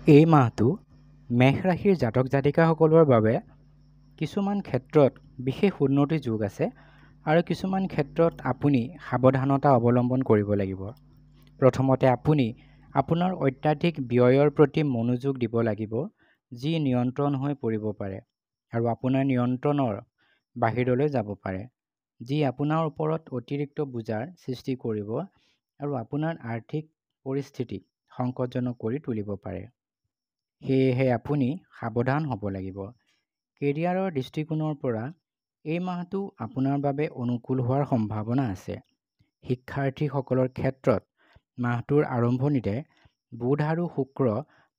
এই মাহটো মেষ ৰাশিৰ জাতক জাতিকাসকলৰ বাবে কিছুমান ক্ষেত্ৰত বিশেষ উন্নতিৰ যোগ আছে আৰু কিছুমান ক্ষেত্ৰত আপুনি সাৱধানতা অৱলম্বন কৰিব লাগিব। প্ৰথমতে আপুনি আপোনাৰ অত্যাধিক ব্যয়ৰ প্ৰতি মনোযোগ দিব লাগিব, যি নিয়ন্ত্ৰণ হৈ পৰিব পাৰে আৰু আপোনাৰ নিয়ন্ত্ৰণৰ বাহিৰলৈ যাব পাৰে, যি আপোনাৰ ওপৰত অতিৰিক্ত বোজাৰ সৃষ্টি কৰিব আৰু আপোনাৰ আৰ্থিক পৰিস্থিতি সংকটজনক কৰি তুলিব পাৰে। সেয়েহে আপুনি সাৱধান হ'ব লাগিব। কেৰিয়াৰৰ দৃষ্টিকোণৰ পৰা এই মাহটো আপোনাৰ বাবে অনুকূল হোৱাৰ সম্ভাৱনা আছে। শিক্ষাৰ্থীসকলৰ ক্ষেত্ৰত মাহটোৰ আৰম্ভণিতে বুধ আৰু শুক্ৰ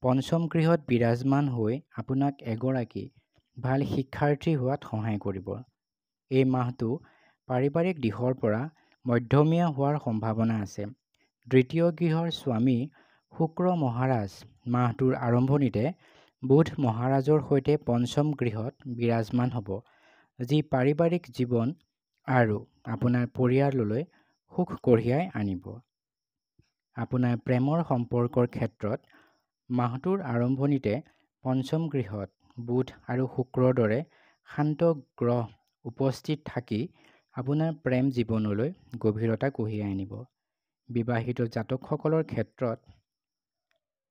পঞ্চম গৃহত বিৰাজমান হৈ আপোনাক এগৰাকী ভাল শিক্ষাৰ্থী হোৱাত সহায় কৰিব। এই মাহটো পাৰিবাৰিক দিশৰ পৰা মধ্যমীয়া হোৱাৰ সম্ভাৱনা আছে। দ্বিতীয় গৃহৰ স্বামী শুক্ৰ মহাৰাজ মাহটোৰ আৰম্ভণিতে বুধ মহাৰাজৰ সৈতে পঞ্চম গৃহত বিৰাজমান হ'ব, যি পাৰিবাৰিক জীৱন আৰু আপোনাৰ পৰিয়াললৈ সুখ কঢ়িয়াই আনিব। আপোনাৰ প্ৰেমৰ সম্পৰ্কৰ ক্ষেত্ৰত মাহটোৰ আৰম্ভণিতে পঞ্চম গৃহত বুধ আৰু শুক্ৰৰ দৰে শান্ত গ্ৰহ উপস্থিত থাকি আপোনাৰ প্ৰেম জীৱনলৈ গভীৰতা কঢ়িয়াই আনিব। বিবাহিত জাতকসকলৰ ক্ষেত্ৰত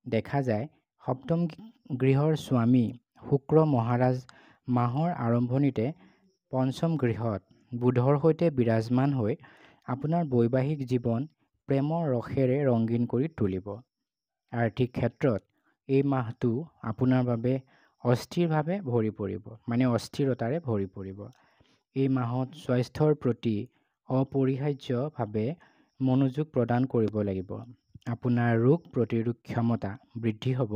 দেখা যায় সপ্তম গৃহৰ স্বামী শুক্ৰ মহাৰাজ মাহৰ আৰম্ভণিতে পঞ্চম গৃহত বুধৰ সৈতে বিৰাজমান হৈ আপোনাৰ বৈবাহিক জীৱন প্ৰেমৰ ৰসেৰে ৰঙীন কৰি তুলিব। আৰ্থিক ক্ষেত্ৰত এই মাহটো আপোনাৰ বাবে অস্থিৰতাৰে ভৰি পৰিব। এই মাহত স্বাস্থ্যৰ প্ৰতি অপৰিহাৰ্যভাৱে মনোযোগ প্ৰদান কৰিব লাগিব। আপোনাৰ ৰোগ প্ৰতিৰোধ ক্ষমতা বৃদ্ধি হ'ব,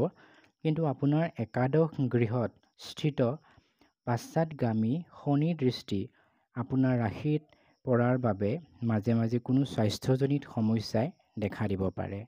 কিন্তু আপোনাৰ একাদশ গৃহত স্থিত পশ্চাদগামী শনিৰ দৃষ্টি আপোনাৰ ৰাশিত পৰাৰ বাবে মাজে মাজে কোনো স্বাস্থ্যজনিত সমস্যাই দেখা দিব পাৰে।